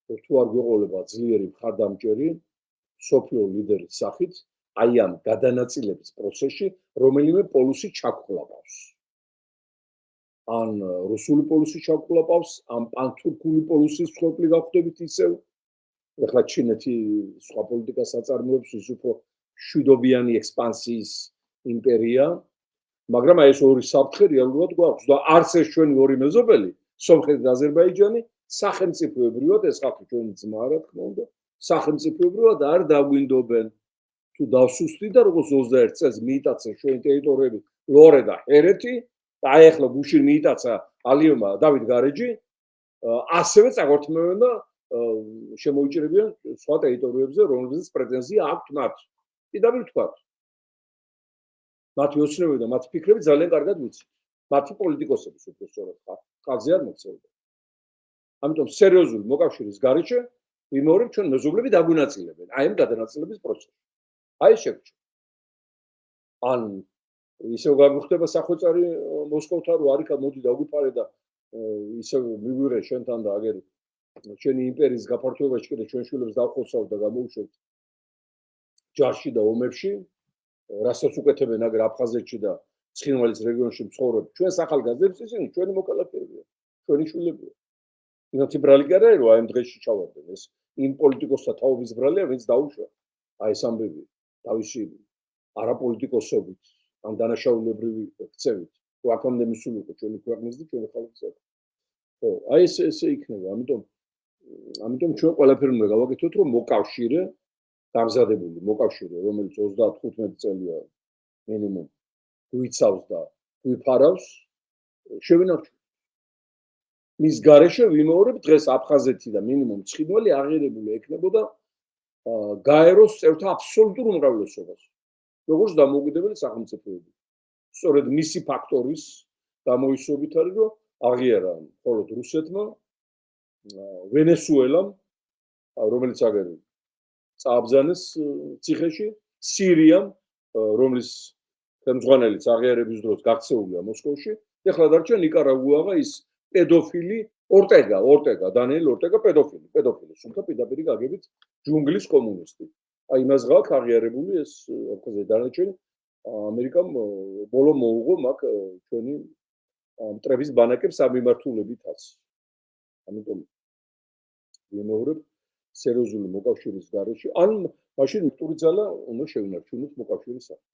თუ არ გვეყოლება ძლიერი მხარდამჭერი სოფლიო ლიდერის სახით აი ამ გადანაწილების პროცესში რომელიმე პოლუსი ჩაგხლაპავს. ან რუსული პოლუსი ჩაგხლაპავს, ან პანთურქული პოლუსის მსხვერპლი გავხდებით ისევ. ეხლა ჩინეთი სხვა პოლიტიკას აწარმოებს, ის უფრო მშვიდობიანი ექსპანსიის იმპერია, მაგრამ აი ეს ორი საფრთხე რეალურად გვაქვს და არც ეს ჩვენი ორი მეზობელი, სომხეთი და აზერბაიჯანი, სახელმწიფოებრივად ეს ხალხი ჩვენი ძმა რა თქმა უნდა, სახელმწიფოებრივად არ დაგვინდობენ. თუ დავსუსტი და როგორც 21 წელს მიიტაცა ჩვენი ტერიტორიები ლორე და ჰერეთი და აი ახლა გუშინ მიიტაცა ალიევმა დავით გარეჯი, ასევე წაგორთმევენ და შემოიჭრებიან სხვა ტერიტორიებზე, რომლებზეც პრეტენზია აქვთ მათ. პირდაპირ ვთქვათ. მათი ოცნებები და მათი ფიქრები ძალიან კარგად ვიცით. მათი პოლიტიკოსების უფრო სწორად ხალხზე არ მოქცევდა. ამიტომ სერიოზული მოკავშირის გარეშე ვიმეორებ ჩვენ მეზობლები დაგვინაწილებენ აი ამ გადანაწილების პროცესში. აი შეგვჭირ. ან ისევ გაგვხდება სახვეწარი მოსკოვთან რო არიქა მოდი დაგვიფარე და ისევ მიგვირე შენთან და აგერ ჩვენი იმპერიის გაფართოებაში კიდე ჩვენ შვილებს დავხოცავ და გამოუშვებთ ჯარში და ომებში, რასაც უკეთებენ აგერ აფხაზეთში და ცხინვალის რეგიონში მცხოვრებ ჩვენს ახალგაზრდებს ისინი ჩვენი მოკალაფეებია, ჩვენი შვილებია. იმათი ბრალი კი არ არის რომ აი ამ დღეში ჩავარდნენ ეს იმ პოლიტიკოსთა თაობის ბრალია, ვინც დაუშვა აი ეს ამბები თავისი არაპოლიტიკოსობით, ამ დანაშაულებრივი ქცევით, რომ აქამდე მისულიყო ჩვენი ქვეყნის და ჩვენი ხალხის. ხო, აი ესე იქნება, ამიტომ ჩვენ ყველაფერი უნდა გავაკეთოთ, რომ მოკავშირე დამზადებული მოკავშირე, რომელიც 35 წელია მინიმუმ გვიცავს და გვიფარავს, შევინარჩუნოთ. მის გარეშე ვიმეორებ დღეს აფხაზეთი და მინიმუმ ცხინვალი აღიარებული ექნებოდა გაეროს წევრთა აბსოლუტურ უმრავლესობას, როგორც დამოუკიდებელი სახელმწიფოები. სწორედ მისი ფაქტორის გამოისობით არის, რომ აღიარა მხოლოდ რუსეთმა, ვენესუელამ, რომელიც აგერ წააბზანეს ციხეში, სირიამ, რომლის ხელმძღვანელიც აღიარების დროს გაქცეულია მოსკოვში, ეხლა დარჩა ნიკარაგუა ის პედოფილი ორტეგა, დანიელ ორტეგა პედოფილი, სულთა პირდაპირ გაგებით ჯუნგლის კომუნისტი. აი იმას გაქვს აღიარებული ეს აფხაზეთი დანარჩენი ამერიკამ ბოლო მოუღო მაგ ჩვენი მტრების ბანაკებს ამიმართულებითაც. ამიტომ ვიმეორებ სერიოზული მოკავშირის გარეშე, ან მაშინ მტური ძალა უნდა შევინარჩუნოთ მოკავშირის სახით.